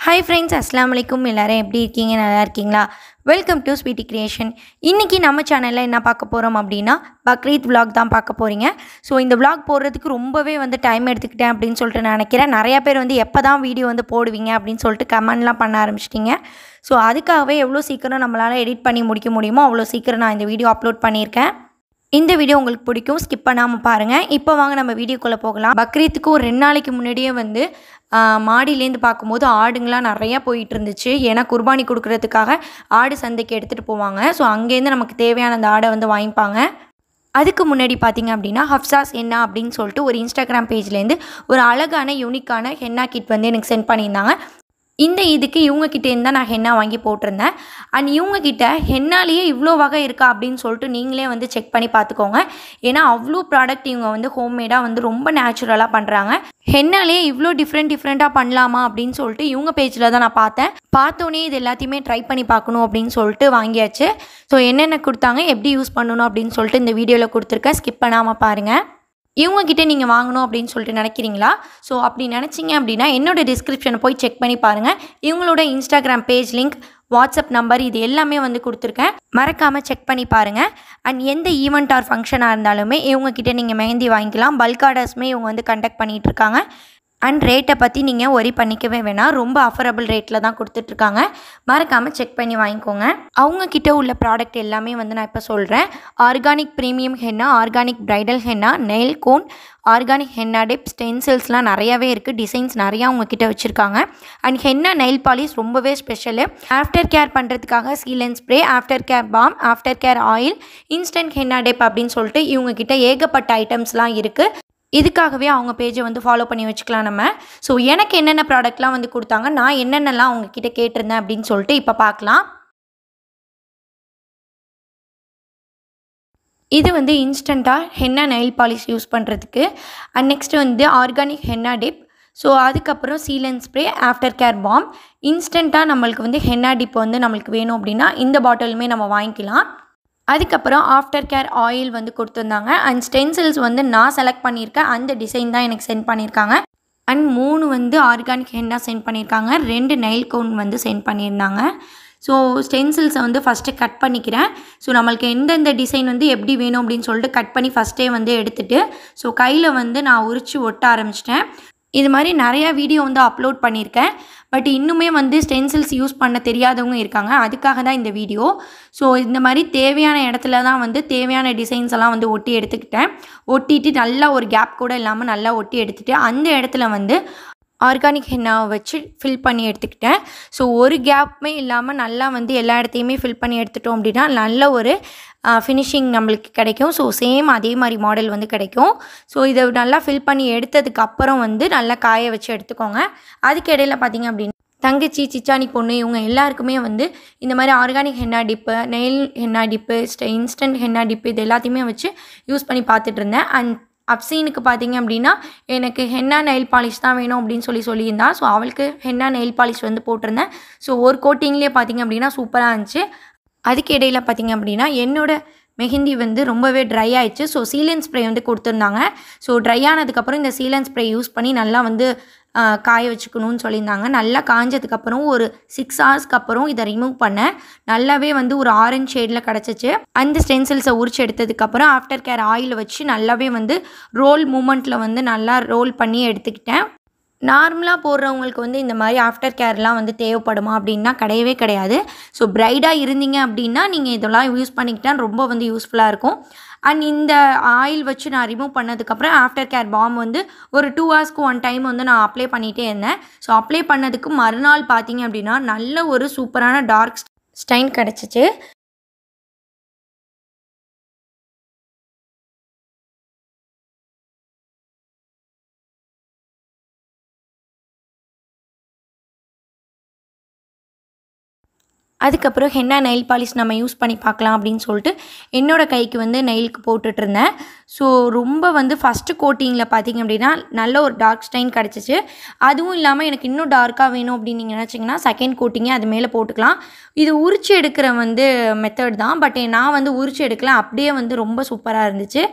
Hi friends, அஸ்ஸலாமு அலைக்கும். எல்லாரும் எப்படி இருக்கீங்க? நல்லா இருக்கீங்களா? Welcome to Sweety Creation. இன்றைக்கி நம்ம சேனலில் என்ன பார்க்க போகிறோம் அப்படின்னா, பக்ரீத் விலாக் தான் பார்க்க போகிறீங்க. ஸோ இந்த விலாக் போடுறதுக்கு ரொம்பவே டைம் எடுத்துக்கிட்டேன் அப்படின்னு சொல்லிட்டு நான் நினைக்கிறேன். நிறையா பேர் எப்போ தான் வீடியோ போடுவீங்க அப்படின்னு சொல்லிட்டு கமெண்ட்லாம் பண்ண ஆரம்பிச்சிட்டிங்க. ஸோ அதுக்காகவே எவ்வளோ சீக்கிரம் நம்மளால் எடிட் பண்ணி முடிக்க முடியுமோ அவ்வளோ சீக்கிரம் நான் இந்த வீடியோ அப்லோட் பண்ணியிருக்கேன். இந்த வீடியோ உங்களுக்கு பிடிக்கும், ஸ்கிப் பண்ணாமல் பாருங்கள். இப்போ வாங்க நம்ம வீடியோக்குள்ளே போகலாம். பக்ரீத்துக்கு ஒரு 2 நாளைக்கு முன்னாடியே மாடியிலேருந்து பார்க்கும்போது ஆடுங்களாம் நிறையா போயிட்டு இருந்துச்சு. ஏன்னா குர்பானி கொடுக்குறதுக்காக ஆடு சந்தைக்கு எடுத்துகிட்டு போவாங்க. ஸோ அங்கேருந்து நமக்கு தேவையான அந்த ஆடை வாங்கிப்பாங்க. அதுக்கு முன்னாடி பார்த்திங்க அப்படின்னா, ஹப்சாஸ் ஹென்னா அப்படின்னு சொல்லிட்டு ஒரு இன்ஸ்டாகிராம் பேஜ்லேருந்து ஒரு அழகான யூனிக்கான ஹென்னா கிட் எனக்கு சென்ட் பண்ணியிருந்தாங்க. இந்த இதுக்கு இவங்கக்கிட்டேருந்து தான் நான் ஹென்னா வாங்கி போட்டிருந்தேன். அண்ட் இவங்கக்கிட்ட ஹென்னாலேயே இவ்வளோ வகை இருக்கா அப்படின்னு சொல்லிட்டு நீங்களே செக் பண்ணி பார்த்துக்கோங்க. ஏன்னா அவ்வளோ ப்ராடக்ட் இவங்க ஹோம்மேடாக ரொம்ப நேச்சுரலாக பண்ணுறாங்க. ஹென்னாலேயே இவ்வளோ டிஃப்ரெண்ட்டாக பண்ணலாமா அப்படின்னு சொல்லிட்டு இவங்க பேஜில் தான் நான் பார்த்தோன்னே இது எல்லாத்தையுமே ட்ரை பண்ணி பார்க்கணும் அப்படின்னு சொல்லிட்டு வாங்கியாச்சு. ஸோ என்னென்ன கொடுத்தாங்க, எப்படி யூஸ் பண்ணணும் அப்படின்னு சொல்லிட்டு இந்த வீடியோவில் கொடுத்துருக்கேன். ஸ்கிப் பண்ணாமல் பாருங்கள். இவங்ககிட்ட நீங்கள் வாங்கணும் அப்படின்னு சொல்லிட்டு நினைக்கிறீங்களா? ஸோ அப்படி நினச்சிங்க அப்படின்னா என்னோடய டிஸ்கிரிப்ஷனை போய் செக் பண்ணி பாருங்கள். இவங்களோட Instagram page link, WhatsApp number இது எல்லாமே கொடுத்துருக்கேன். மறக்காமல் செக் பண்ணி பாருங்கள். அண்ட் எந்த ஈவெண்ட் ஆர் ஃபங்க்ஷனாக இருந்தாலுமே இவங்ககிட்ட நீங்கள் மெஹந்தி வாங்கிக்கலாம். பல்க் ஆர்டர்ஸுமே இவங்க கண்டக்ட் பண்ணிகிட்ருக்காங்க. அண்ட் ரேட்டை பற்றி நீங்கள் ஒரி பண்ணிக்கவே வேணாம். ரொம்ப அஃபரபிள் ரேட்டில் தான் கொடுத்துட்ருக்காங்க. மறக்காமல் செக் பண்ணி வாங்கிக்கோங்க. அவங்கக்கிட்ட உள்ள ப்ராடக்ட் எல்லாமே நான் இப்போ சொல்கிறேன். Organic premium henna, organic bridal henna, nail cone, organic henna dip, ஸ்டென்சில்ஸ்லாம் நிறையாவே இருக்குது. டிசைன்ஸ் நிறையா அவங்கக்கிட்ட வச்சுருக்காங்க. அண்ட் ஹென்னா நெயில் பாலிஷ் ரொம்பவே ஸ்பெஷலு. ஆஃப்டர் கேர் பண்ணுறதுக்காக sealant spray, after care balm, after care oil, instant henna dip அப்படின்னு சொல்லிட்டு இவங்கக்கிட்ட ஏகப்பட்ட ஐட்டம்ஸ்லாம் இருக்குது. இதுக்காகவே அவங்க பேஜை ஃபாலோ பண்ணி வச்சுக்கலாம் நம்ம. ஸோ எனக்கு என்னென்ன ப்ராடக்ட்லாம் கொடுத்தாங்க, நான் என்னென்னலாம் அவங்கக்கிட்ட கேட்டிருந்தேன் அப்படின்னு சொல்லிட்டு இப்போ பார்க்கலாம். இது இன்ஸ்டண்ட்டாக ஹென்னா நெயில் பாலிஷ் யூஸ் பண்ணுறதுக்கு. And next organic henna dip. So அதுக்கப்புறம் sealant spray, after care balm. இன்ஸ்டண்ட்டாக நம்மளுக்கு ஹென்னா டிப் நம்மளுக்கு வேணும் அப்படின்னா இந்த பாட்டிலுமே நம்ம வாங்கிக்கலாம். அதுக்கப்புறம் ஆஃப்டர் கேர் ஆயில் கொடுத்துருந்தாங்க. அண்ட் ஸ்டென்சில்ஸ் நான் செலக்ட் பண்ணியிருக்கேன். அந்த டிசைன் தான் எனக்கு சென்ட் பண்ணியிருக்காங்க. அண்ட் 3 ஆர்கானிக் ஹென்னா சென்ட் பண்ணியிருக்காங்க. 2 நெயில் கவுன் சென்ட் பண்ணியிருந்தாங்க. ஸோ ஸ்டென்சில்ஸை ஃபஸ்ட்டு கட் பண்ணிக்கிறேன். ஸோ நம்மளுக்கு எந்தெந்த டிசைன் எப்படி வேணும் அப்படின்னு சொல்லிட்டு கட் பண்ணி ஃபஸ்ட்டே எடுத்துகிட்டு ஸோ கையில் நான் உரித்து ஒட்ட ஆரம்பிச்சிட்டேன். இது மாதிரி நிறையா வீடியோ அப்லோட் பண்ணியிருக்கேன். பட் இன்னுமே ஸ்டென்சில்ஸ் யூஸ் பண்ண தெரியாதவங்க இருக்காங்க. அதுக்காக தான் இந்த வீடியோ. ஸோ இந்த மாதிரி தேவையான இடத்துல தான் தேவையான டிசைன்ஸ் எல்லாம் ஒட்டி எடுத்துக்கிட்டேன். ஒட்டிட்டு நல்லா ஒரு கேப் கூட இல்லாமல் நல்லா ஒட்டி எடுத்துகிட்டு அந்த இடத்துல ஆர்கானிக் ஹென்னாவை வச்சு ஃபில் பண்ணி எடுத்துக்கிட்டேன். ஸோ ஒரு கேப்புமே இல்லாமல் நல்லா எல்லா இடத்தையுமே ஃபில் பண்ணி எடுத்துட்டோம் அப்படின்னா நல்ல ஒரு ஃபினிஷிங் நம்மளுக்கு கிடைக்கும். ஸோ சேம் அதே மாதிரி மாடல் கிடைக்கும். ஸோ இதை நல்லா ஃபில் பண்ணி எடுத்ததுக்கப்புறம் நல்லா காய வச்சு எடுத்துக்கோங்க. அதுக்கு இடையில பார்த்திங்க அப்படின்னா தங்கச்சி, சிச்சானி பொண்ணு இவங்க எல்லாருக்குமே இந்த மாதிரி organic henna tip, nail henna tip, instant henna tip இது எல்லாத்தையுமே வச்சு யூஸ் பண்ணி பார்த்துட்டு இருந்தேன். அண்ட் அப்சீனுக்கு பார்த்திங்க அப்படின்னா எனக்கு ஹென்னா நெயில் பாலிஷ் தான் வேணும் அப்படின்னு சொல்லியிருந்தா. ஸோ அவளுக்கு ஹென்னா நெயில் பாலிஷ் போட்டிருந்தேன். ஸோ ஒரு கோட்டிங்லேயே பார்த்திங்க அப்படின்னா சூப்பராக இருந்துச்சு. அதுக்கு இடையில் பார்த்திங்க அப்படின்னா என்னோடய மெஹந்தி ரொம்பவே ட்ரை ஆயிடுச்சு. ஸோ சீலன் ஸ்ப்ரே கொடுத்துருந்தாங்க. ஸோ ட்ரை ஆனதுக்கப்புறம் இந்த சீலன் ஸ்ப்ரே யூஸ் பண்ணி நல்லா காய வச்சுக்கணும்னு சொல்லியிருந்தாங்க. நல்லா காஞ்சதுக்கப்புறம் ஒரு 6 ஹவர்ஸ்க்கு அப்புறம் இதை ரிமூவ் பண்ணேன். நல்லாவே ஒரு ஆரஞ்ச் ஷேடில் கிடச்சிச்சு. அந்த ஸ்டென்சில்ஸை உரிச்சு எடுத்ததுக்கப்புறம் ஆஃப்டர் கேர் ஆயில் வச்சு நல்லாவே ரோல் மூமெண்ட்டில் நல்லா ரோல் பண்ணி எடுத்துக்கிட்டேன். நார்மலாக போடுறவங்களுக்கு இந்த மாதிரி ஆஃப்டர் கேர்லாம் தேவைப்படுமா அப்படின்னா கிடையவே கிடையாது. ஸோ ப்ரைடாக இருந்தீங்க அப்படின்னா நீங்கள் இதெல்லாம் யூஸ் பண்ணிக்கிட்டால் ரொம்ப யூஸ்ஃபுல்லாக இருக்கும். அண்ட் இந்த ஆயில் வச்சு நான் ரிமூவ் பண்ணதுக்கப்புறம் ஆஃப்டர் கேர் பாம் ஒரு 2 ஹவர்ஸ்க்கு 1 டைம் நான் அப்ளை பண்ணிகிட்டே இருந்தேன். ஸோ அப்ளை பண்ணதுக்கு மறுநாள் பார்த்தீங்க அப்படின்னா நல்ல ஒரு சூப்பரான டார்க் ஸ்டைன் கிடச்சிச்சு. அதுக்கப்புறம் ஹென்னா நெயில் பாலிஷ் நம்ம யூஸ் பண்ணி பார்க்கலாம் அப்படின்னு சொல்லிட்டு என்னோடய கைக்கு நெயிலுக்கு போட்டுட்ருந்தேன். ஸோ ரொம்ப ஃபஸ்ட்டு கோட்டிங்கில் பார்த்திங்க அப்படின்னா நல்ல ஒரு டார்க் ஸ்டைன் கிடச்சிச்சு. அதுவும் இல்லாமல் எனக்கு இன்னும் டார்க்காக வேணும் அப்படின்னு நீங்கள் நினச்சிங்கன்னா செகண்ட் கோட்டிங்கே அது மேலே போட்டுக்கலாம். இது உரிச்சு எடுக்கிற மெத்தட் தான். பட் நான் உரிச்சு எடுக்கல, அப்படியே ரொம்ப சூப்பராக இருந்துச்சு.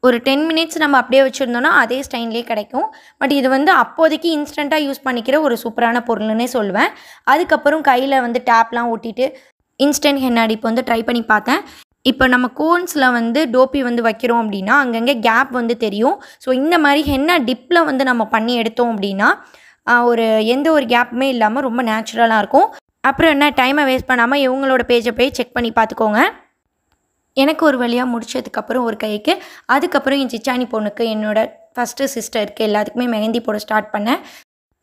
ஒரு 10 மினிட்ஸ் நம்ம அப்படியே வச்சுருந்தோம்னா அதே ஸ்டைன்லேயே கிடைக்கும். பட் இது வந்து அப்போதைக்கு இன்ஸ்டண்ட்டாக யூஸ் பண்ணிக்கிற ஒரு சூப்பரான பொருள்னே சொல்லுவேன். அதுக்கப்புறம் கையில் வந்து டேப்லாம் ஒட்டிட்டு இன்ஸ்டன்ட் ஹென்னா டிப் வந்து ட்ரை பண்ணி பார்த்தேன். இப்போ நம்ம கோன்ஸில் வந்து டோப்பி வந்து வைக்கிறோம் அப்படின்னா அங்கங்கே கேப் வந்து தெரியும். ஸோ இந்த மாதிரி ஹென்னா டிப்பில் வந்து நம்ம பண்ணி எடுத்தோம் அப்படின்னா ஒரு எந்த ஒரு கேப்புமே இல்லாமல் ரொம்ப நேச்சுரலாக இருக்கும். அப்புறம் என்ன, டைமை வேஸ்ட் பண்ணாமல் இவங்களோட பேஜை போய் செக் பண்ணி பார்த்துக்கோங்க. எனக்கு ஒரு வழியாக முடிச்சதுக்கப்புறம் ஒரு கைக்கு, அதுக்கப்புறம் என் சிச்சாணி பொண்ணுக்கு, என்னோடய ஃபஸ்ட்டு சிஸ்டருக்கு எல்லாத்துக்குமே மெஹந்தி போட ஸ்டார்ட் பண்ணேன்.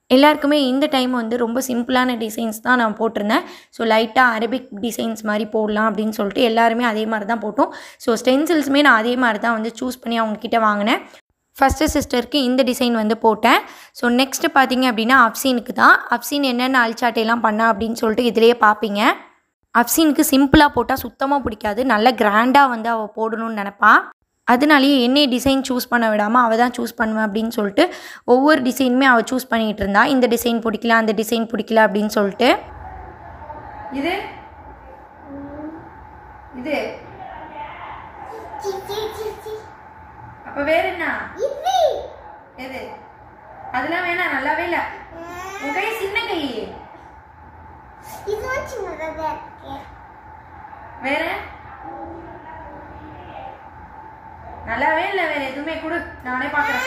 எல்லாருக்குமே இந்த டைம் வந்து ரொம்ப சிம்பிளான டிசைன்ஸ் தான் நான் போட்டிருந்தேன். ஸோ லைட்டாக அரபிக் டிசைன்ஸ் மாதிரி போடலாம் அப்படின்னு சொல்லிட்டு எல்லாருமே அதே மாதிரி தான் போட்டோம். ஸோ ஸ்டென்சில்ஸுமே நான் அதே மாதிரி தான் வந்து சூஸ் பண்ணி அவங்கக்கிட்ட வாங்கினேன். ஃபஸ்ட்டு சிஸ்டருக்கு இந்த டிசைன் வந்து போட்டேன். ஸோ நெக்ஸ்ட்டு பார்த்தீங்க அப்படின்னா அஃப்சீனுக்கு தான். அஃப்சீன் என்னென்ன அல்சாட்டையெல்லாம் பண்ணா அப்படின்னு சொல்லிட்டு இதிலேயே பார்ப்பீங்க. அஃப்சீனுக்கு சிம்பிளாக போட்டால் சுத்தமாக பிடிக்காது. நல்ல கிராண்டாக வந்து அவள் போடணும்னு நினப்பா. அதனாலேயே என்னைய டிசைன் சூஸ் பண்ண விடாமல் அவள் தான் சூஸ் பண்ணுவேன் அப்படின்னு சொல்லிட்டு ஒவ்வொரு டிசைனுமே அவள் சூஸ் பண்ணிகிட்டு இருந்தா. இந்த டிசைன் பிடிக்கல, அந்த டிசைன் பிடிக்கல அப்படின்னு சொல்லிட்டு. இது இது அப்போ வேற என்ன? எது? அதெல்லாம் வேணாம், நல்லாவே இல்லை. உன் கை சின்ன கை. வேற நல்லாவே இல்லை. வேற எதுவுமே கொடு, நானே பார்க்குறேன்.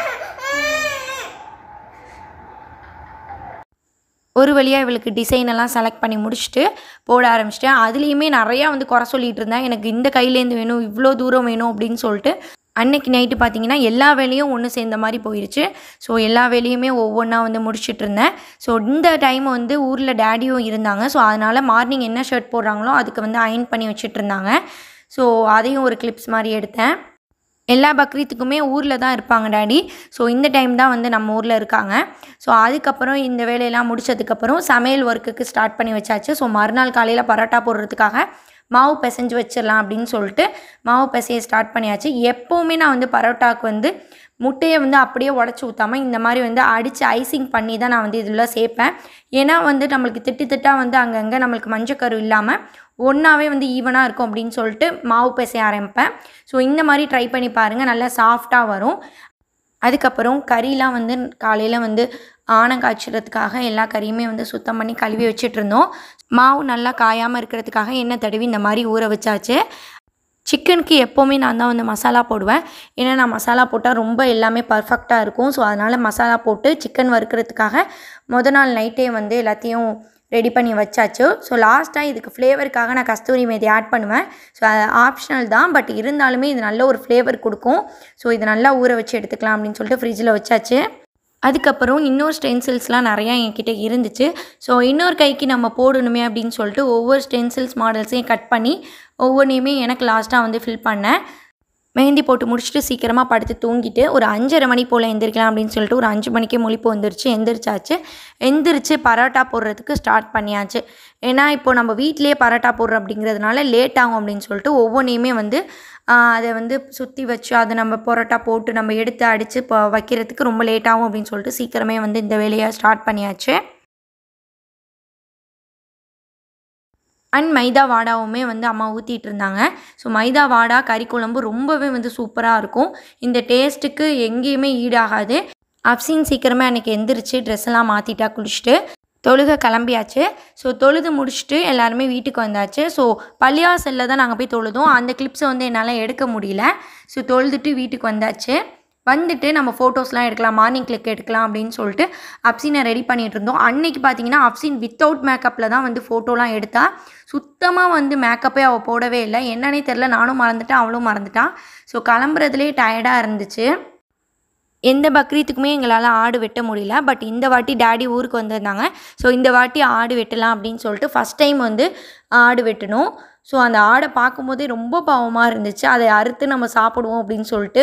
ஒரு வழியாக இவளுக்கு டிசைன் எல்லாம் செலக்ட் பண்ணி முடிச்சுட்டு போட ஆரம்பிச்சிட்டேன். அதுலேயுமே நிறையா வந்து குறை சொல்லிகிட்டு இருந்தேன். எனக்கு இந்த கையிலேருந்து வேணும், இவ்வளோ தூரம் வேணும் அப்படின்னு சொல்லிட்டு. அன்னைக்கு நைட்டு பார்த்தீங்கன்னா எல்லா வேலையும் ஒன்று சேர்ந்த மாதிரி போயிடுச்சு. ஸோ எல்லா வேலையுமே ஒவ்வொன்றா வந்து முடிச்சுட்டு இருந்தேன். ஸோ இந்த டைம் வந்து ஊரில் டேடியும் இருந்தாங்க. ஸோ அதனால் மார்னிங் என்ன ஷர்ட் போடுறாங்களோ அதுக்கு வந்து அயர்ன் பண்ணி வச்சுட்டு இருந்தாங்க. ஸோ அதையும் ஒரு கிளிப்ஸ் மாதிரி எடுத்தேன். எல்லா பக்ரீத்துக்குமே ஊரில் தான் இருப்பாங்க டேடி. ஸோ இந்த டைம் தான் வந்து நம்ம ஊரில் இருக்காங்க. ஸோ அதுக்கப்புறம் இந்த வேலையெல்லாம் முடிச்சதுக்கப்புறம் சமையல் ஒர்க்குக்கு ஸ்டார்ட் பண்ணி வச்சாச்சு. ஸோ மறுநாள் காலையில் பரோட்டா போடுறதுக்காக மாவு பிசைஞ்சு வச்சிடலாம் அப்படின்னு சொல்லிட்டு மாவு பிசைய ஸ்டார்ட் பண்ணியாச்சு. எப்போவுமே நான் வந்து பரோட்டாவுக்கு வந்து முட்டையை வந்து அப்படியே உடச்சி ஊற்றாமல் இந்த மாதிரி வந்து அடித்து ஐசிங் பண்ணி தான் நான் வந்து இதில் சேர்ப்பேன். ஏன்னா வந்து நம்மளுக்கு திட்டாக வந்து அங்கங்கே நம்மளுக்கு மஞ்சக்கரு இல்லாமல் ஒன்றாவே வந்து ஈவனாக இருக்கும் அப்படின்னு சொல்லிட்டு மாவு பிசைய ஆரம்பிப்பேன். ஸோ இந்த மாதிரி ட்ரை பண்ணி பாருங்கள், நல்லா சாஃப்டாக வரும். அதுக்கப்புறம் கறிலாம் வந்து காலையில் வந்து ஆணை காய்ச்சறதுக்காக எல்லா கறியுமே வந்து சுத்தம் பண்ணி கழுவி வச்சிட்ருந்தோம். மாவு நல்லா காயாமல் இருக்கிறதுக்காக எண்ணெய் தடவி இந்த மாதிரி ஊற வச்சாச்சு. சிக்கனுக்கு எப்போவுமே நான் தான் வந்து மசாலா போடுவேன். ஏன்னா நான் மசாலா போட்டால் ரொம்ப எல்லாமே பர்ஃபெக்டாக இருக்கும். ஸோ அதனால் மசாலா போட்டு சிக்கன் வறுக்கிறதுக்காக நாள் நைட்டே வந்து எல்லாத்தையும் ரெடி பண்ணி வச்சாச்சு. ஸோ லாஸ்ட்டாக இதுக்கு ஃப்ளேவருக்காக நான் கஸ்தூரி மேதி ஆட் பண்ணுவேன். ஸோ அது ஆப்ஷனல் தான், பட் இருந்தாலுமே இது நல்ல ஒரு ஃப்ளேவர் கொடுக்கும். ஸோ இது நல்லா ஊற வச்சு எடுத்துக்கலாம் அப்படின்னு சொல்லிட்டு ஃப்ரிட்ஜில் வச்சாச்சு. அதுக்கப்புறம் இன்னொரு ஸ்டென்சில்ஸ்லாம் நிறையா என்கிட்ட இருந்துச்சு. ஸோ இன்னொரு கைக்கு நம்ம போடணுமே அப்படின்னு சொல்லிட்டு ஒவ்வொரு ஸ்டென்சில்ஸ் மாடல்ஸையும் கட் பண்ணி ஒவ்வொன்றையுமே எனக்கு லாஸ்ட்டாக வந்து ஃபில் பண்ணேன். மெஹந்தி போட்டு முடிச்சுட்டு சீக்கிரமாக படுத்து தூங்கிட்டு ஒரு 5:30 மணி போல் எந்திரிக்கலாம் அப்படின்னு சொல்லிட்டு ஒரு 5 மணிக்கே முழிப்பு வந்துருச்சு. எந்திரிச்சு பரோட்டா போடுறதுக்கு ஸ்டார்ட் பண்ணியாச்சு. ஏன்னா இப்போது நம்ம வீட்டிலேயே பரோட்டா போடுறோம் அப்படிங்கிறதுனால லேட் ஆகும் அப்படின்னு சொல்லிட்டு ஒவ்வொன்றையுமே வந்து அதை வந்து சுற்றி வச்சு அதை நம்ம பரோட்டா போட்டு நம்ம எடுத்து அடித்து வைக்கிறதுக்கு ரொம்ப லேட் ஆகும் அப்படின்னு சொல்லிட்டு சீக்கிரமே வந்து இந்த வேலையை ஸ்டார்ட் பண்ணியாச்சு. அண்ட் மைதா வாடாவுமே வந்து அம்மா ஊற்றிட்டு இருந்தாங்க. ஸோ மைதா வாடா கறி குழம்பு ரொம்பவே வந்து சூப்பராக இருக்கும். இந்த டேஸ்ட்டுக்கு எங்கேயுமே ஈடாகாது. அப்சின் சீக்கிரமே அன்றைக்கி எந்திரிச்சு ட்ரெஸ் எல்லாம் மாற்றிட்டா, குளிச்சுட்டு தொழுக கிளம்பியாச்சு. ஸோ தொழுது முடிச்சுட்டு எல்லாருமே வீட்டுக்கு வந்தாச்சு. ஸோ பள்ளிவாசலில் தான் நாங்கள் போய் தொழுதோம். அந்த கிளிப்ஸை வந்து என்னால் எடுக்க முடியல. ஸோ தொழுதுட்டு வீட்டுக்கு வந்தாச்சு. வந்துட்டு நம்ம ஃபோட்டோஸ்லாம் எடுக்கலாம், மார்னிங் கிளிக் எடுக்கலாம் அப்படின்னு சொல்லிட்டு அப்சினை ரெடி பண்ணிகிட்டு இருந்தோம். அன்றைக்கி பார்த்தீங்கன்னா அப்சின் வித்தவுட் மேக்கப்பில் தான் வந்து ஃபோட்டோலாம் எடுத்தா. சுத்தமாக வந்து மேக்கப்பே அவள் போடவே இல்லை. என்னன்னே தெரில, நானும் மறந்துட்டேன், அவளும் மறந்துட்டான். ஸோ கிளம்புறதுலேயே டயர்டாக இருந்துச்சு. எந்த பக்ரீத்துக்குமே எங்களால் ஆடு வெட்ட முடியல. பட் இந்த வாட்டி டேடி ஊருக்கு வந்திருந்தாங்க. ஸோ இந்த வாட்டி ஆடு வெட்டலாம் அப்படின்னு சொல்லிட்டு ஃபஸ்ட் டைம் வந்து ஆடு வெட்டணும். ஸோ அந்த ஆடை பார்க்கும்போதே ரொம்ப பாவமாக இருந்துச்சு. அதை அறுத்து நம்ம சாப்பிடுவோம் அப்படின்னு சொல்லிட்டு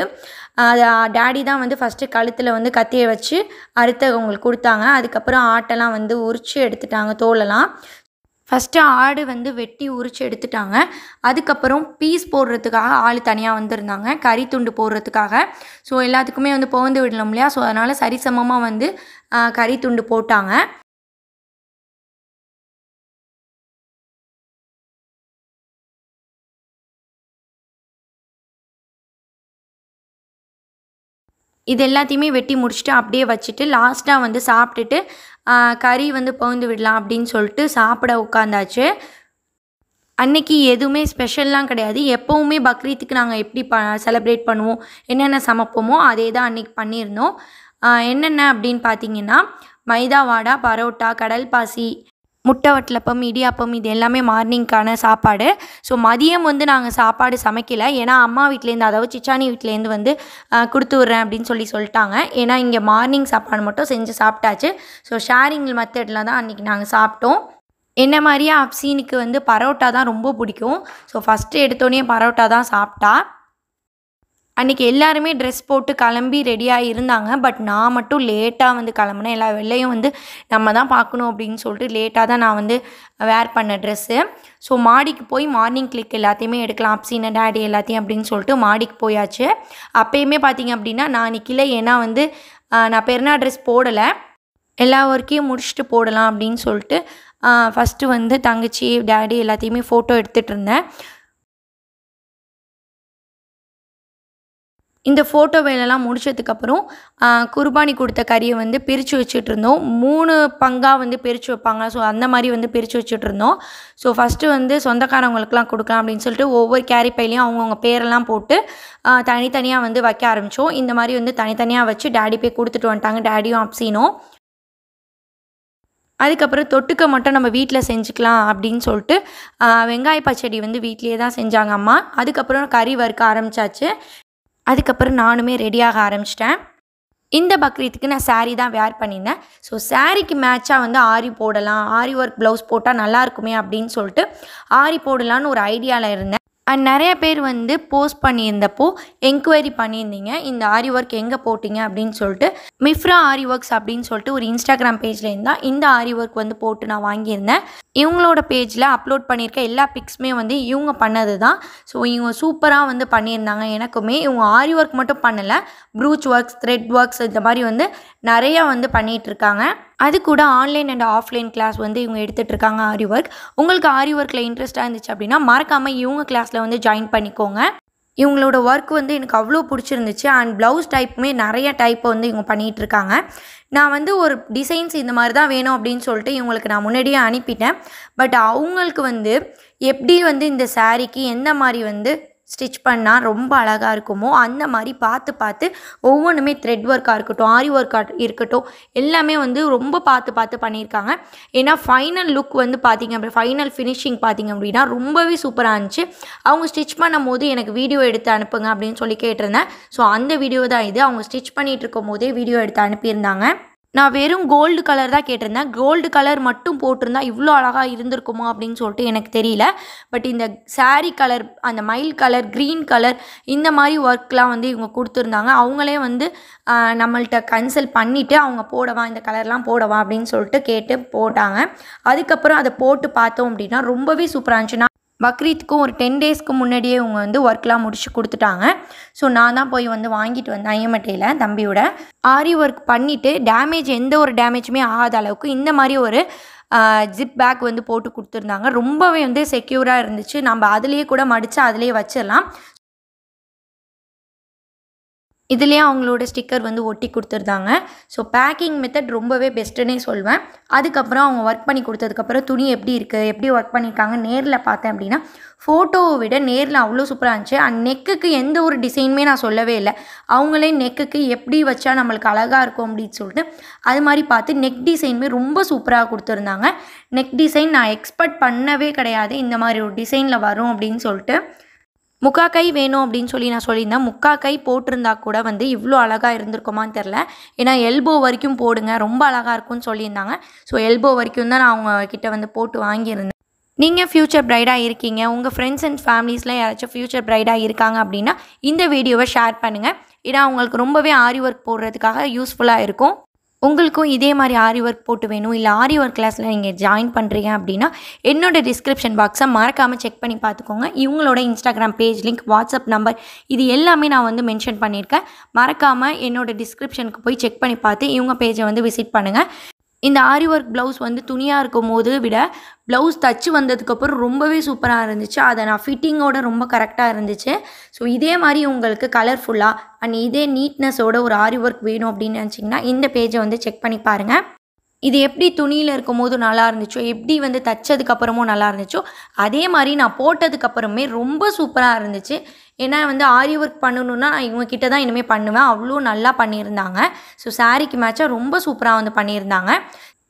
அதை டேடி தான் வந்து ஃபஸ்ட்டு கழுத்தில் வந்து கத்தியை வச்சு அறுத்து அவங்களுக்கு கொடுத்தாங்க. அதுக்கப்புறம் ஆட்டெல்லாம் வந்து உரித்து எடுத்துட்டாங்க, தோலெல்லாம். ஃபஸ்ட்டு ஆடு வந்து வெட்டி உரித்து எடுத்துட்டாங்க. அதுக்கப்புறம் பீஸ் போடுறதுக்காக ஆள் தனியாக வந்திருந்தாங்க, கறி துண்டு போடுறதுக்காக. ஸோ எல்லாத்துக்குமே வந்து புகந்து விடணும் இல்லையா? ஸோ அதனால் சரிசமமாக வந்து கறி துண்டு போட்டாங்க. இது எல்லாத்தையுமே வெட்டி முடிச்சுட்டு அப்படியே வச்சுட்டு லாஸ்ட்டாக வந்து சாப்பிட்டுட்டு கறி வந்து பகிர்ந்து விடலாம் அப்படின்னு சொல்லிட்டு சாப்பிட உட்காந்தாச்சு. அன்னைக்கு எதுவுமே ஸ்பெஷல்லாம் கிடையாது. எப்போவுமே பக்ரீத்துக்கு நாங்கள் எப்படி செலிப்ரேட் பண்ணுவோம், என்னென்ன சமைப்போமோ அதே தான் அன்றைக்கி பண்ணியிருந்தோம். என்னென்ன அப்படின்னு பார்த்தீங்கன்னா, மைதா வாடா, பரோட்டா, கடல் பாசி, முட்டை வட்டலப்பம், இடியாப்பம், இது எல்லாமே மார்னிங்க்கான சாப்பாடு. ஸோ மதியம் வந்து நாங்கள் சாப்பாடு சமைக்கலை. ஏன்னா அம்மா வீட்டிலேருந்து, அதாவது சிச்சானி வீட்டிலேருந்து வந்து கொடுத்து விட்றேன் அப்படின்னு சொல்லிட்டாங்க. ஏன்னா இங்கே மார்னிங் சாப்பாடு மட்டும் செஞ்சு சாப்பிட்டாச்சு. ஸோ ஷேரிங் மெத்தடில் தான் அன்றைக்கி நாங்கள் சாப்பிட்டோம். என்ன மாதிரியே அப்சீனுக்கு வந்து பரோட்டா தான் ரொம்ப பிடிக்கும். ஸோ ஃபஸ்ட்டு எடுத்தோடனே பரோட்டா தான் சாப்பிட்டா. அன்றைக்கி எல்லாருமே ட்ரெஸ் போட்டு கிளம்பி ரெடியாக இருந்தாங்க. பட் நான் மட்டும் லேட்டாக வந்து கிளம்புனேன். எல்லா வெள்ளையும் வந்து நம்ம தான் பார்க்கணும் அப்படின்னு சொல்லிட்டு லேட்டாக தான் நான் வந்து வேர் பண்ண ட்ரெஸ்ஸு. ஸோ மாடிக்கு போய் மார்னிங் கிளிக் எல்லாத்தையுமே எடுக்கலாம், அப்சீனை, டேடி எல்லாத்தையும் அப்படின்னு சொல்லிட்டு மாடிக்கு போயாச்சு. அப்போயுமே பார்த்திங்க அப்படின்னா நான் நிற்கல. ஏன்னா வந்து நான் பெருநா ட்ரெஸ் போடலை, எல்லா ஒர்க்கையும் முடிச்சுட்டு போடலாம் அப்படின்னு சொல்லிட்டு ஃபஸ்ட்டு வந்து தங்கச்சி, டேடி எல்லாத்தையுமே ஃபோட்டோ எடுத்துகிட்டு இருந்தேன். இந்த ஃபோட்டோ வேலைலாம் முடிச்சதுக்கப்புறம் குர்பானி கொடுத்த கறியை வந்து பிரித்து வச்சுட்ருந்தோம். 3 பங்காக வந்து பிரித்து வைப்பாங்க. ஸோ அந்த மாதிரி வந்து பிரித்து வச்சுட்ருந்தோம். ஸோ ஃபஸ்ட்டு வந்து சொந்தக்காரவங்களுக்குலாம் கொடுக்கலாம் அப்படின்னு சொல்லிட்டு ஒவ்வொரு கேரி பையிலையும் அவங்கவுங்க பேரெல்லாம் போட்டு தனித்தனியாக வந்து வைக்க ஆரம்பித்தோம். இந்த மாதிரி வந்து தனித்தனியாக வச்சு டேடி போய் கொடுத்துட்டு வந்துட்டாங்க, டேடியும் அப்சீனும். அதுக்கப்புறம் தொட்டுக்க மட்டும் நம்ம வீட்டில் செஞ்சுக்கலாம் அப்படின்னு சொல்லிட்டு வெங்காய பச்சடி வந்து வீட்லேயே தான் செஞ்சாங்க அம்மா. அதுக்கப்புறம் கறி வறுக்க ஆரம்பித்தாச்சு. அதுக்கப்புறம் நானுமே ரெடியாக ஆரம்பிச்சிட்டேன். இந்த பக்ரீத்துக்கு நான் சாரீ தான் வேர் பண்ணியிருந்தேன். ஸோ சாரீக்கு மேட்சாக வந்து ஆரி போடலாம், ஆரி ஒர்க் ப்ளவுஸ் போட்டால் நல்லாயிருக்குமே அப்படின்னு சொல்லிட்டு ஆரி போடலான்னு ஒரு ஐடியாவில் இருந்தேன். அண்ட் நிறைய பேர் வந்து போஸ்ட் பண்ணியிருந்தப்போ என்கொயரி பண்ணியிருந்தீங்க, இந்த ஆரி ஒர்க் எங்கே போட்டிங்க அப்படின்னு சொல்லிட்டு. மிஃப்ரா ஆரி ஒர்க்ஸ் அப்படின்னு சொல்லிட்டு ஒரு இன்ஸ்டாகிராம் பேஜில் இருந்தால் இந்த ஆரி ஒர்க் வந்து போட்டு நான் வாங்கியிருந்தேன். இவங்களோட பேஜில் அப்லோட் பண்ணியிருக்க எல்லா பிக்ஸுமே வந்து இவங்க பண்ணது தான். ஸோ இவங்க சூப்பராக வந்து பண்ணியிருந்தாங்க. எனக்குமே இவங்க ஆரி ஒர்க் மட்டும் பண்ணலை, ப்ரூச் ஒர்க்ஸ், த்ரெட் ஒர்க்ஸ், இந்த மாதிரி வந்து நிறையா வந்து பண்ணிகிட்ருக்காங்க. அது கூட ஆன்லைன் அண்ட் ஆஃப்லைன் கிளாஸ் வந்து இவங்க எடுத்துகிட்டு இருக்காங்க ஆரி ஒர்க். உங்களுக்கு ஆரி ஒர்க்கில் இன்ட்ரெஸ்ட்டாக இருந்துச்சு அப்படின்னா மறக்காமல் இவங்க கிளாஸில் வந்து ஜாயின் பண்ணிக்கோங்க. இவங்களோட ஒர்க் வந்து எனக்கு அவ்வளோ பிடிச்சிருந்துச்சு. அண்ட் ப்ளவுஸ் டைப்புமே நிறைய டைப்பை வந்து இவங்க பண்ணிகிட்ருக்காங்க. நான் வந்து ஒரு டிசைன்ஸ் இந்த மாதிரி தான் வேணும் அப்படின்னு சொல்லிட்டு இவங்களுக்கு நான் முன்னாடியே அனுப்பிட்டேன். பட் அவங்களுக்கு வந்து எப்படி வந்து இந்த சாரீக்கு எந்த மாதிரி வந்து ஸ்டிச் பண்ணால் ரொம்ப அழகாக இருக்குமோ அந்த மாதிரி பார்த்து ஒவ்வொன்றுமே த்ரெட் ஒர்க்காக இருக்கட்டும், ஆரி ஒர்க்காக இருக்கட்டும், எல்லாமே வந்து ரொம்ப பார்த்து பண்ணியிருக்காங்க. ஏன்னா ஃபைனல் லுக் வந்து பார்த்திங்க அப்படி, ஃபைனல் ஃபினிஷிங் பார்த்திங்க அப்படின்னா ரொம்பவே சூப்பராக இருந்துச்சு. அவங்க ஸ்டிச் பண்ணும் போது எனக்கு வீடியோ எடுத்து அனுப்புங்க அப்படின்னு சொல்லி கேட்டிருந்தேன். ஸோ அந்த வீடியோ தான் இது. அவங்க ஸ்டிச் பண்ணிகிட்டு இருக்கும் போதே வீடியோ எடுத்து அனுப்பியிருந்தாங்க. நான் வெறும் கோல்டு கலர் தான் கேட்டிருந்தேன். கோல்டு கலர் மட்டும் போட்டிருந்தா இவ்வளோ அழகாக இருந்திருக்குமோ அப்படின்னு சொல்லிட்டு எனக்கு தெரியல. பட் இந்த சாரீ கலர், அந்த மயில் கலர், க்ரீன் கலர், இந்த மாதிரி ஒர்க்லாம் வந்து இவங்க கொடுத்துருந்தாங்க. அவங்களே வந்து நம்மள்கிட்ட கன்சல்ட் பண்ணிவிட்டு அவங்க போடவா, இந்த கலர்லாம் போடவா அப்படின்னு சொல்லிட்டு கேட்டு போட்டாங்க. அதுக்கப்புறம் அதை போட்டு பார்த்தோம் அப்படின்னா ரொம்பவே சூப்பராக இருந்துச்சு. பக்ரீத்துக்கும் ஒரு 10 டேஸ்க்கு முன்னாடியே இவங்க வந்து ஒர்க்லாம் முடிச்சு கொடுத்துட்டாங்க. ஸோ நான் தான் போய் வந்து வாங்கிட்டு வந்தேன் ஐஎம்எட்டையில் தம்பியோட. ஆரி ஒர்க் பண்ணிவிட்டு எந்த ஒரு டேமேஜுமே ஆகாத அளவுக்கு இந்த மாதிரி ஒரு ஜிப் பேக் வந்து போட்டு கொடுத்துருந்தாங்க. ரொம்பவே வந்து செக்யூராக இருந்துச்சு. நம்ம அதிலேயே கூட மடித்து அதிலேயே வச்சிடலாம். இதுலேயே அவங்களோட ஸ்டிக்கர் வந்து ஒட்டி கொடுத்துருந்தாங்க. ஸோ பேக்கிங் மெத்தட் ரொம்பவே பெஸ்ட்டுன்னே சொல்வேன். அதுக்கப்புறம் அவங்க ஒர்க் பண்ணி கொடுத்ததுக்கப்புறம் துணி எப்படி இருக்குது, எப்படி ஒர்க் பண்ணியிருக்காங்க நேரில் பார்த்தேன் அப்படின்னா ஃபோட்டோவை விட நேரில் அவ்வளோ சூப்பராக இருந்துச்சு. அண்ட் நெக்குக்கு எந்த ஒரு டிசைனுமே நான் சொல்லவே இல்லை. அவங்களே நெக்குக்கு எப்படி வச்சா நம்மளுக்கு அழகாக இருக்கும் அப்படின்னு சொல்லிட்டு அது மாதிரி பார்த்து நெக் டிசைனுமே ரொம்ப சூப்பராக கொடுத்துருந்தாங்க. நெக் டிசைன் நான் எக்ஸ்பெக்ட் பண்ணவே கிடையாது இந்த மாதிரி ஒரு டிசைனில் வரும் அப்படின்னு சொல்லிட்டு. முக்கா கை வேணும் அப்படின்னு சொல்லி நான் சொல்லியிருந்தேன். முக்கா கை போட்டிருந்தா கூட வந்து இவ்வளோ அழகாக இருந்திருக்குமான்னு தெரில. ஏன்னா எல்போ வரைக்கும் போடுங்க, ரொம்ப அழகாக இருக்கும்னு சொல்லியிருந்தாங்க. ஸோ எல்போ வரைக்கும் தான் நான் அவங்க கிட்ட வந்து போட்டு வாங்கியிருந்தேன். நீங்கள் ஃப்யூச்சர் ப்ரைடாக இருக்கீங்க, உங்கள் ஃப்ரெண்ட்ஸ் அண்ட் ஃபேமிலிஸில் யாராச்சும் ஃப்யூச்சர் ப்ரைடாக இருக்காங்க அப்படின்னா இந்த வீடியோவை ஷேர் பண்ணுங்கள். ஏன்னா அவங்களுக்கு ரொம்பவே ஆரி ஒர்க் போடுறதுக்காக யூஸ்ஃபுல்லாக இருக்கும். உங்களுக்கும் இதே மாதிரி ஆரி ஒர்க் போட்டு வேணும், இல்லை ஆரி ஒர்க் கிளாஸில் நீங்கள் ஜாயின் பண்ணுறீங்க அப்படின்னா என்னோடய டிஸ்கிரிப்ஷன் பாக்ஸை மறக்காமல் செக் பண்ணி பார்த்துக்கோங்க. இவங்களோட Instagram page link, WhatsApp number, இது எல்லாமே நான் வந்து மென்ஷன் பண்ணியிருக்கேன். மறக்காமல் என்னோடய டிஸ்கிரிப்ஷனுக்கு போய் செக் பண்ணி பார்த்து இவங்க பேஜை வந்து விசிட் பண்ணுங்கள். இந்த ஆரி ஒர்க் ப்ளவுஸ் வந்து துணியாக இருக்கும் போது விட ப்ளவுஸ் தச்சு வந்ததுக்கப்புறம் ரொம்பவே சூப்பராக இருந்துச்சு. அதை நான் ஃபிட்டிங்கோட ரொம்ப கரெக்டாக இருந்துச்சு. ஸோ இதே மாதிரி உங்களுக்கு கலர்ஃபுல்லாக அண்ட் இதே நீட்னஸோட ஒரு ஆரி ஒர்க் வேணும் அப்படின்னு நினச்சிங்கன்னா இந்த பேஜை வந்து செக் பண்ணி பாருங்கள். இது எப்படி துணியில் இருக்கும் போது நல்லா இருந்துச்சோ, எப்படி வந்து தைச்சதுக்கப்புறமும் நல்லா இருந்துச்சோ, அதே மாதிரி நான் போட்டதுக்கப்புறமே ரொம்ப சூப்பராக இருந்துச்சு. ஏன்னா வந்து ஆரி ஒர்க் பண்ணணுன்னா நான் இவங்ககிட்ட தான் இனிமேல் பண்ணுவேன். அவ்வளோ நல்லா பண்ணியிருந்தாங்க. ஸோ சாரீக்கு மேட்சாக ரொம்ப சூப்பராக வந்து பண்ணியிருந்தாங்க.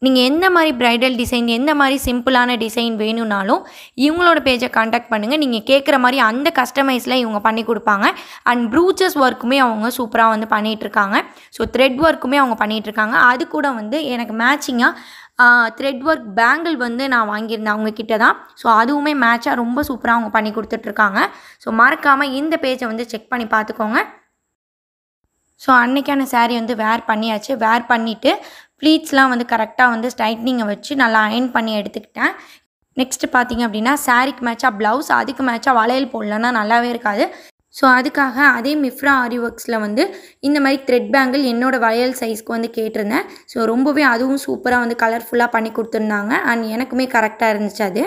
நீங்கள் எந்த மாதிரி ப்ரைடல் டிசைன், எந்த மாதிரி சிம்பிளான டிசைன் வேணும்னாலும் இவங்களோட பேஜை காண்டாக்ட் பண்ணுங்கள். நீங்கள் கேட்குற மாதிரி அந்த கஸ்டமைஸில் இவங்க பண்ணி கொடுப்பாங்க. அண்ட் ப்ரூச்சஸ் ஒர்க்குமே அவங்க சூப்பராக வந்து பண்ணிகிட்ருக்காங்க. ஸோ த்ரெட் ஒர்க்குமே அவங்க பண்ணிகிட்ருக்காங்க. அது கூட வந்து எனக்கு மேட்சிங்காக த்ரெட் ஒர்க் பேங்கிள் வந்து நான் வாங்கியிருந்தேன் அவங்கக்கிட்ட தான். ஸோ அதுவுமே மேட்சாக ரொம்ப சூப்பராக அவங்க பண்ணி கொடுத்துட்ருக்காங்க. ஸோ மறக்காமல் இந்த பேஜை வந்து செக் பண்ணி பார்த்துக்கோங்க. ஸோ அன்றைக்கான சாரீ வந்து வேர் பண்ணியாச்சு. வேர் பண்ணிவிட்டு ப்ளீட்ஸ்லாம் வந்து கரெக்டாக வந்து ஸ்ட்ரைட்னிங்கை வச்சு நல்லா அயன் பண்ணி எடுத்துக்கிட்டேன். நெக்ஸ்ட்டு பார்த்திங்க அப்படின்னா சாரீக்கு மேட்சாக ப்ளவுஸ், அதுக்கு மேட்சாக வளையல் போடலன்னா நல்லாவே இருக்காது. ஸோ அதுக்காக அதே மிஃப்ரா ஆரி ஒர்க்ஸில் வந்து இந்த மாதிரி த்ரெட் பேங்கிள் என்னோடய வளையல் சைஸ்க்கு வந்து கேட்டிருந்தேன். ஸோ ரொம்பவே அதுவும் சூப்பராக வந்து கலர்ஃபுல்லாக பண்ணி கொடுத்துருந்தாங்க. அண்ட் எனக்குமே கரெக்டாக இருந்துச்சு. அது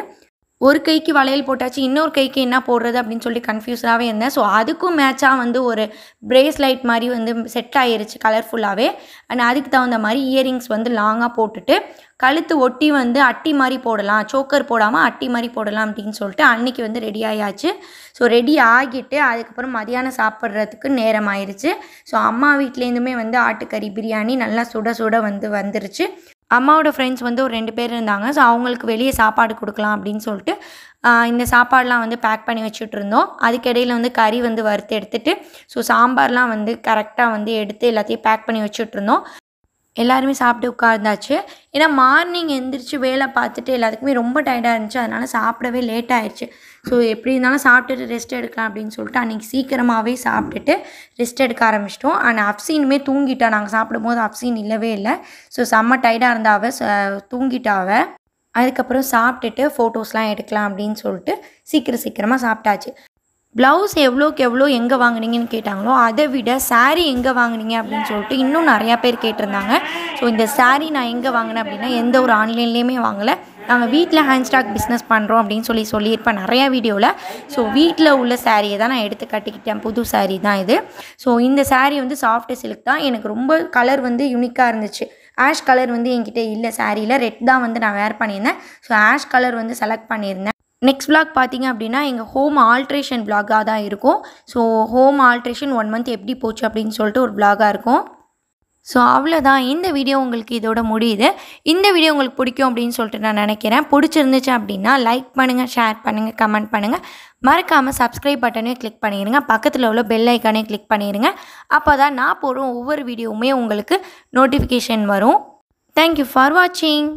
ஒரு கைக்கு வளையல் போட்டாச்சு, இன்னொரு கைக்கு என்ன போடுறது அப்படின்னு சொல்லி கன்ஃபியூஸாகவே இருந்தேன். ஸோ அதுக்கும் மேட்சாக வந்து ஒரு பிரேஸ்லைட் மாதிரி வந்து செட் ஆகிருச்சு கலர்ஃபுல்லாகவே. அண்ட் அதுக்கு தகுந்த மாதிரி இயரிங்ஸ் வந்து லாங்காக போட்டுட்டு கழுத்து ஒட்டி வந்து அட்டி மாதிரி போடலாம், சோக்கர் போடாமல் அட்டி மாதிரி போடலாம் அப்படின்னு சொல்லிட்டு அன்றைக்கி வந்து ரெடி ஆகியாச்சு. ஸோ ரெடி ஆகிட்டு அதுக்கப்புறம் மதியானம் சாப்பிட்றதுக்கு நேரம் ஆயிடுச்சு. ஸோ அம்மா வீட்லேருந்துமே வந்து ஆட்டுக்கறி பிரியாணி நல்லா சுட சுட வந்து வந்துருச்சு. அம்மாவோட ஃப்ரெண்ட்ஸ் வந்து ஒரு 2 பேர் இருந்தாங்க. ஸோ அவங்களுக்கு வெளியே சாப்பாடு கொடுக்கலாம் அப்படின்னு சொல்லிட்டு இந்த சாப்பாடெலாம் வந்து பேக் பண்ணி வச்சுட்டு இருந்தோம். அதுக்கிடையில் வந்து கறி வந்து வறுத்து எடுத்துகிட்டு ஸோ சாம்பார்லாம் வந்து கரெக்டாக வந்து எடுத்து எல்லாத்தையும் பேக் பண்ணி வச்சுட்ருந்தோம். எல்லாருமே சாப்பிட்டு உட்கார்ந்தாச்சு. ஏன்னா மார்னிங் எந்திரிச்சு வேலை பார்த்துட்டு எல்லாத்துக்குமே ரொம்ப டயர்டாக இருந்துச்சு. அதனால் சாப்பிடவே லேட் ஆயிடுச்சு. ஸோ எப்படி இருந்தாலும் சாப்பிட்டுட்டு ரெஸ்ட் எடுக்கலாம் அப்படின்னு சொல்லிட்டு அன்றைக்கி சீக்கிரமாகவே சாப்பிட்டுட்டு ரெஸ்ட் எடுக்க ஆரம்பிச்சிட்டோம். ஆனால் அஃப்சீனுமே தூங்கிட்டா. நாங்கள் சாப்பிடும்போது அஃப்சீன் இல்லவே இல்லை. ஸோ செம்ம டயர்டாக இருந்தாவ தூங்கிட்டாவ. அதுக்கப்புறம் சாப்பிட்டுட்டு ஃபோட்டோஸ்லாம் எடுக்கலாம் அப்படின்னு சொல்லிட்டு சீக்கிரமாக சாப்பிட்டாச்சு. ப்ளவுஸ் எவ்வளோக்கு எவ்வளோ எங்கே வாங்குனீங்கன்னு கேட்டாங்களோ அதை விட சாரீ எங்கே வாங்குனீங்க அப்படின்னு சொல்லிட்டு இன்னும் நிறையா பேர் கேட்டிருந்தாங்க. ஸோ இந்த சாரீ நான் எங்கே வாங்கினேன் அப்படின்னா எந்த ஒரு ஆன்லைன்லேயுமே வாங்கலை. நாங்கள் வீட்டில் ஹேண்ட் ஸ்டாக் பிஸ்னஸ் பண்ணுறோம் அப்படின்னு சொல்லியிருப்பேன் நிறையா வீடியோவில். ஸோ வீட்டில் உள்ள சாரியை தான் நான் எடுத்து கட்டிக்கிட்டேன். புது சாரீ தான் இது. ஸோ இந்த சாரீ வந்து சாஃப்ட் சில்க் தான். எனக்கு ரொம்ப கலர் வந்து யூனிக்காக இருந்துச்சு. ஆஷ் கலர் வந்து என்கிட்ட இல்லை சாரியில். ரெட் தான் வந்து நான் வேர் பண்ணியிருந்தேன். ஸோ ஆஷ் கலர் வந்து செலக்ட் பண்ணியிருந்தேன். நெக்ஸ்ட் விளாக் பார்த்திங்க அப்படின்னா எங்கள் ஹோம் ஆல்ட்ரேஷன் விளாகாக தான் இருக்கும். ஸோ ஹோம் ஆல்ட்ரேஷன் 1 மந்த் எப்படி போச்சு அப்படின்னு சொல்லிட்டு ஒரு விளாகாக இருக்கும். ஸோ அவ்வளோதான். இந்த வீடியோ உங்களுக்கு இதோட முடியுது. இந்த வீடியோ உங்களுக்கு பிடிக்கும் அப்படின்னு சொல்லிட்டு நான் நினைக்கிறேன். பிடிச்சிருந்துச்சு அப்படின்னா லைக் பண்ணுங்கள், ஷேர் பண்ணுங்கள், கமெண்ட் பண்ணுங்கள். மறக்காமல் சப்ஸ்கிரைப் பட்டனையும் கிளிக் பண்ணிடுங்க. பக்கத்தில் உள்ள பெல் ஐக்கானையும் கிளிக் பண்ணிடுங்க. அப்போ தான் நான் போடுற ஒவ்வொரு வீடியோவுமே உங்களுக்கு நோட்டிஃபிகேஷன் வரும். தேங்க்யூ ஃபார் வாட்சிங்.